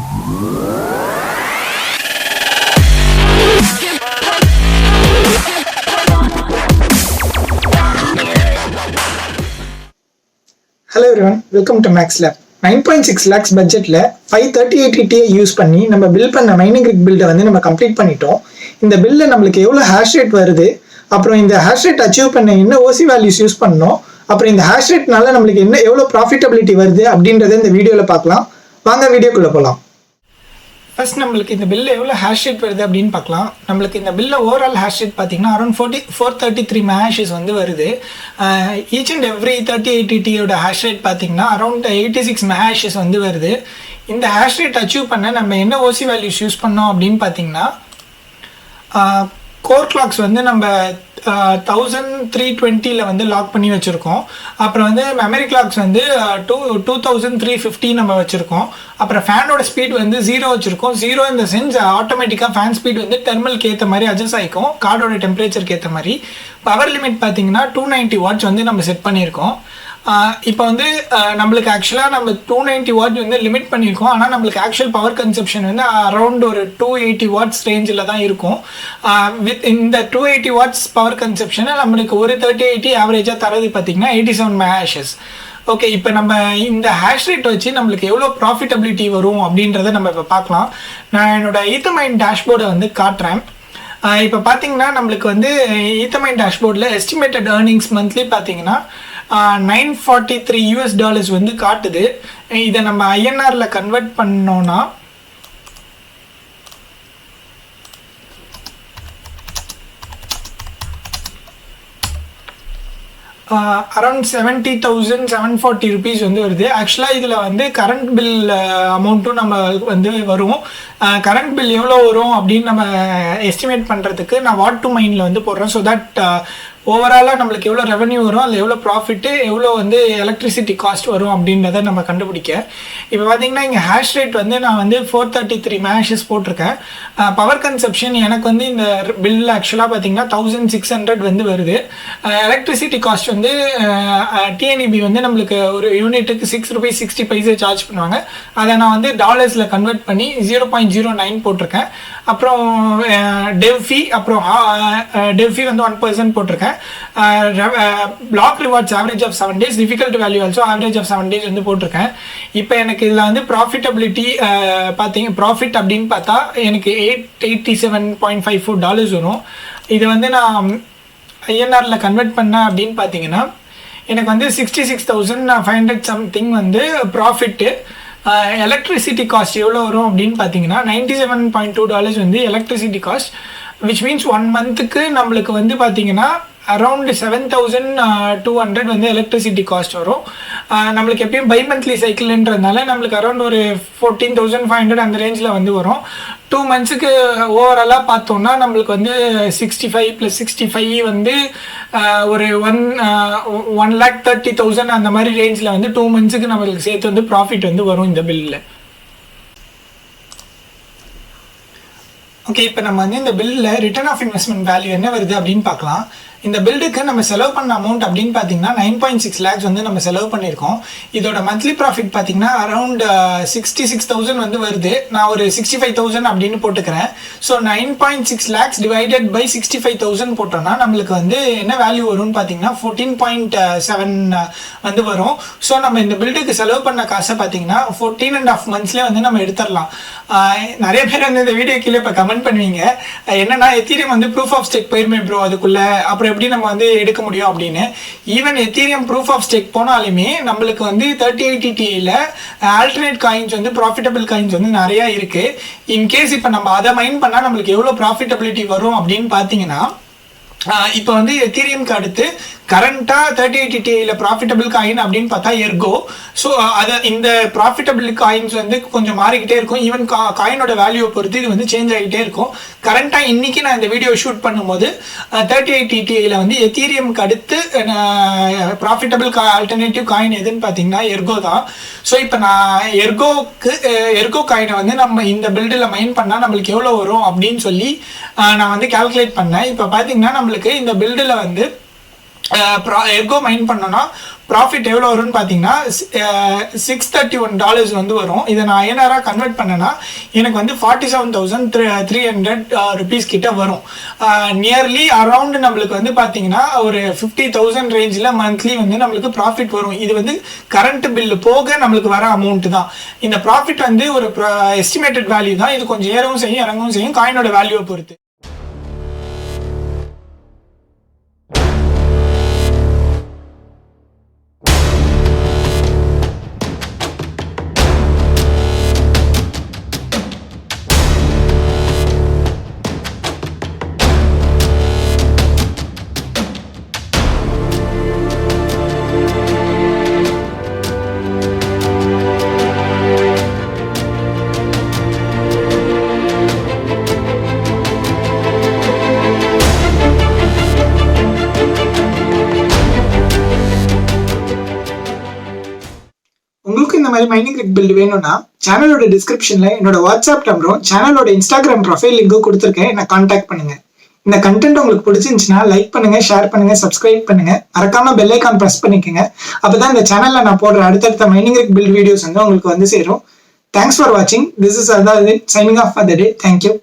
Hello everyone, welcome to Max Lab. 9.6 lakhs பட்ஜெட்ல 53080 Ti use பண்ணி நம்ம பில்ட் பண்ண மைனிங் ரிக் பில்டை வந்து நம்ம கம்ப்ளீட் பண்ணிட்டோம். இந்த பில்ல நம்மளுக்கு எவ்வளவு ஹேஷ் ரேட் வருது, அப்புறம் இந்த ஹேஷ் ரேட் அச்சீவ் பண்ண என்ன ஓசி வேல்யூஸ் யூஸ் பண்ணோம், அப்புறம் இந்த ஹேஷ் ரேட்னால நம்மளுக்கு என்ன எவ்வளவு ப்ராஃபிட்டபிலிட்டி வருது அப்படின்றத இந்த வீடியோல பார்க்கலாம். வாங்க வீடியோக்குள்ள போகலாம். ஃபர்ஸ்ட் நம்மளுக்கு இந்த பில்ல எவ்வளோ ஹேஷ் ரேட் வருது அப்படின்னு பார்க்கலாம். நம்மளுக்கு இந்த பில்ல ஓவரால் ஹேஷ் ரேட் பார்த்தீங்கன்னா அரௌண்ட் 433 மெகாஹேஷஸ் வந்து வருது. ஈச் அண்ட் எவ்ரி 3080 Tiயோட ஹேஷ் ரேட் பார்த்தீங்கன்னா அரௌண்ட் 86 மெகாஹேஷஸ் வந்து வருது. இந்த ஹேஷ் ரேட் அச்சீவ் பண்ண நம்ம என்ன ஓசி வேல்யூஸ் யூஸ் பண்ணோம் அப்படின்னு பார்த்தீங்கன்னா கோர் கிளாக்ஸ் வந்து நம்ம 1320 வந்து லாக் பண்ணி வச்சுருக்கோம். அப்புறம் வந்து மெமரி கிளாக்ஸ் வந்து 2350 நம்ம வச்சுருக்கோம். அப்புறம் ஃபேனோட ஸ்பீட் வந்து 0 வச்சுருக்கோம். 0 இந்த சென்ஸ் ஆட்டோமேட்டிக்காக ஃபேன் ஸ்பீட் வந்து தெர்மலுக்கு ஏற்ற மாதிரி அட்ஜஸ்ட் ஆகிக்கும், கார்டோட டெம்பரேச்சருக்கு ஏற்ற மாதிரி. பவர் லிமிட் பார்த்தீங்கன்னா 290 வாட்ஸ் வந்து நம்ம செட் பண்ணியிருக்கோம். இப்போ வந்து நம்மளுக்கு ஆக்சுவலாக நம்ம 290 வாட் வந்து லிமிட் பண்ணியிருக்கோம். ஆனால் நம்மளுக்கு ஆக்சுவல் பவர் கன்சப்ஷன் வந்து அரௌண்ட் ஒரு 280 வாட்ஸ் ரேஞ்சில் தான் இருக்கும். வித் இந்த 280 வாட்ஸ் பவர் கன்சப்ஷனை நம்மளுக்கு ஒரு 3080 ஆவரேஜாக தரது பார்த்தீங்கன்னா 87 மெகாஹேஷஸ். ஓகே, இப்போ நம்ம இந்த ஹேஷ் ரேட் வச்சு நம்மளுக்கு எவ்வளோ ப்ராஃபிட்டபிலிட்டி வரும் அப்படின்றத நம்ம இப்போ பார்க்கலாம். நான் என்னோட ஈத்தமைன் டேஷ்போர்டை வந்து காட்டுறேன். இப்போ பார்த்தீங்கன்னா நம்மளுக்கு வந்து ஈத்தமைன் டேஷ்போர்டில் எஸ்டிமேட்டட் ஏர்னிங்ஸ் மந்த்லி பார்த்தீங்கன்னா $943 வந்து காட்டுது. இதை நம்ம ஐஎன்ஆர்ல கன்வெர்ட் பண்ணோம்னா அரௌண்ட் 70,740 rupees வந்து வருது. ஆக்சுவலாக இதில் வந்து கரண்ட் பில் அமௌண்ட்டும் நம்ம வந்து வரும். கரண்ட் பில் எவ்வளோ வரும் அப்படின்னு நம்ம எஸ்டிமேட் பண்ணுறதுக்கு நான் வாட் டு மைனில் வந்து போடுறேன். ஸோ தட் ஓவராலாக நம்மளுக்கு எவ்வளோ ரெவன்யூ வரும், அதில் எவ்வளோ ப்ராஃபிட்டு, எவ்வளோ வந்து எலக்ட்ரிசிட்டி காஸ்ட் வரும் அப்படின்றத நம்ம கண்டுபிடிக்க. இப்போ பார்த்தீங்கன்னா இங்கே ஹேஷ் ரேட் வந்து நான் வந்து 433 மெகாஹேஷஸ் போட்டிருக்கேன். பவர் கன்சப்ஷன் எனக்கு வந்து இந்த பில் ஆக்சுவலாக பார்த்தீங்கன்னா 1600 வந்து வருது. எலக்ட்ரிசிட்டி காஸ்ட் வந்து டிஎன்இபி வந்து நம்மளுக்கு ஒரு யூனிட்டுக்கு ₹6.60 சார்ஜ் பண்ணுவாங்க. அதை நான் வந்து டாலர்ஸில் கன்வெர்ட் பண்ணி 0.09 போட்டிருக்கேன். அப்புறம் டெவ் ஃபீ, அப்புறம் டெவ் ஃபீ வந்து 1% போட்டிருக்கேன். Block rewards average of 7 days, difficult value also average of 7 days வந்து போட்டிருக்கேன். இப்போ எனக்கு இதில் வந்து ப்ராஃபிட்டபிலிட்டி ப்ராஃபிட் அப்படின்னு பார்த்தா எனக்கு $887.54 வரும். இது வந்து நான் ஐஎன்ஆரில் கன்வெர்ட் பண்ணேன் அப்படின்னு பார்த்தீங்கன்னா எனக்கு வந்து 66,500 சம்திங் வந்து ப்ராஃபிட்டு. எலக்ட்ரிசிட்டி காஸ்ட் எவ்வளோ வரும் அப்படின்னு பார்த்தீங்கன்னா $97.2 வந்து எலக்ட்ரிசிட்டி காஸ்ட், விச் மீன்ஸ் 1 மந்த்துக்கு நம்மளுக்கு வந்து பார்த்தீங்கன்னா அரௌண்ட் 7,200 வந்து எலக்ட்ரிசிட்டி காஸ்ட் வரும். நம்மளுக்கு எப்பயும் பை மந்த்லி சைக்கிள்ன்றதுனால நம்மளுக்கு அரௌண்ட் ஒரு 14,500 அந்த ரேஞ்சில் வந்து வரும். 2 மந்த்ஸுக்கு ஓவராலாக பார்த்தோம்னா நம்மளுக்கு வந்து 65 + 65 வந்து ஒரு 1,30,000 அந்த மாதிரி ரேஞ்சில் வந்து 2 மந்த்ஸுக்கு நம்மளுக்கு சேர்த்து வந்து ப்ராஃபிட் வந்து வரும் இந்த பில்லில். ஓகே, இப்போ நம்ம வந்து இந்த பில்லில் ரிட்டர்ன் ஆஃப் இன்வெஸ்ட்மெண்ட் வேல்யூ என்ன வருது அப்படின்னு பார்க்கலாம். இந்த பில்டுக்கு நம்ம செலவு பண்ண அமௌண்ட் அப்படின்னு பார்த்தீங்கன்னா 9.6 lakhs வந்து நம்ம செலவு பண்ணியிருக்கோம். இதோட மந்த்லி ப்ராஃபிட் பார்த்தீங்கன்னா அரௌண்ட் 66,000 வந்து வருது. நான் ஒரு 65,000 அப்படின்னு போட்டுக்கிறேன். ஸோ 9.6 lakhs டிவைடட் பை 65,000 போட்டோம்னா நம்மளுக்கு வந்து என்ன வேல்யூ வரும்னு பார்த்தீங்கன்னா 14.7 வந்து வரும். ஸோ நம்ம இந்த பில்டுக்கு செலவு பண்ண காசை பார்த்தீங்கன்னா 14.5 monthsலேயே வந்து நம்ம எடுத்துடலாம். நிறைய பேர் வந்து இந்த வீடியோ கீழே இப்போ கமெண்ட் பண்ணுவீங்க, என்னன்னா எத்தீரியம் வந்து ப்ரூஃப் ஆஃப் ஸ்டேக் போயிருமே ப்ரோ, அதுக்குள்ள அப்புறம் எப்படி நம்ம வந்து எடுக்க முடியும் அப்படின்னு. Even Ethereum proof of stake போனாலுமே நம்மளுக்கு வந்து 3080 Tiல ஆல்டர்னேட் காயின்ஸ் வந்து ப்ராஃபிட்டபிள் காயின்ஸ் வந்து நிறைய இருக்கு. இன்கேஸ் இப்போ நம்ம அதை மைன் பண்ணால் நம்மளுக்கு எவ்வளோ ப்ராஃபிட்டபிலிட்டி வரும் அப்படின்னு பார்த்தீங்கன்னா இப்போ வந்து எத்தீரியம்க்கு அடுத்து கரண்டாக 3080 Tiல ப்ராஃபிட்டபிள் காயின் அப்படின்னு பார்த்தா எர்கோ. ஸோ அதை இந்த ப்ராஃபிட்டபிள் காயின்ஸ் வந்து கொஞ்சம் மாறிக்கிட்டே இருக்கும். ஈவன் காயினோட வேல்யூவை பொறுத்து இது வந்து சேஞ்ச் ஆகிட்டே இருக்கும். கரண்டாக இன்னைக்கு நான் இந்த வீடியோ ஷூட் பண்ணும்போது 3080 Tiல வந்து எத்தீரியம்க்கு அடுத்து ப்ராஃபிட்டபிள் ஆல்டர்னேட்டிவ் காயின் எதுன்னு பார்த்தீங்கன்னா எர்கோ தான். ஸோ இப்போ நான் எர்கோ காயினை வந்து நம்ம இந்த பில்டில் மைன் பண்ணால் நம்மளுக்கு எவ்வளோ வரும் அப்படின்னு சொல்லி நான் வந்து கால்குலேட் பண்ணேன். இப்போ பார்த்தீங்கன்னா நம்மளுக்கு இந்த பில்டில் வந்து எர்கோ மைன் பண்ணோன்னா ப்ராஃபிட் எவ்வளோ வரும்னு பார்த்தீங்கன்னா $631 வந்து வரும். இதை நான் ஐஎன்ஆராக கன்வெர்ட் பண்ணேன்னா எனக்கு வந்து 47,300 ருபீஸ் கிட்ட வரும். நியர்லி அரவுண்ட் நம்மளுக்கு வந்து பார்த்தீங்கன்னா ஒரு 50,000 ரேஞ்சில் மந்த்லி வந்து நம்மளுக்கு ப்ராஃபிட் வரும். இது வந்து கரண்ட் பில்லு போக நம்மளுக்கு வர அமௌண்ட் தான். இந்த ப்ராஃபிட் வந்து ஒரு எஸ்டிமேட்டட் வேல்யூ தான். இது கொஞ்சம் ஏறவும் செய்யும் இறங்கவும் செய்யும் காயினோட வேல்யூவை பொறுத்து. உங்களுக்கு இந்த மாதிரி மைனிங் ரிக் பில்டு வேணும்னா சேனலோட டிஸ்கிரிப்ஷன்ல என்னோட வாட்ஸ்அப் நம்பரும் சேனலோட இன்ஸ்டாகிராம் ப்ரொஃபைல் லிங்கும் கொடுத்துருக்கேன். என்ன கான்டாக்ட் பண்ணுங்க. இந்த கண்டென்ட் உங்களுக்கு பிடிச்சிருந்துச்சுன்னா லைக் பண்ணுங்க, ஷேர் பண்ணுங்க, சப்ஸ்கிரைப் பண்ணுங்க, மறக்காம பெல் ஐக்கான் பிரஸ் பண்ணிக்கோங்க. அப்பதான் இந்த சேனல்ல நான் போடுற அடுத்தடுத்த மைனிங் ரிக் பில்ட் வீடியோஸ் வந்து உங்களுக்கு வந்து சேரும். தேங்க்ஸ் ஃபார் வாட்சிங். திஸ் இஸ் அதாவது signing off for the day. Thank you.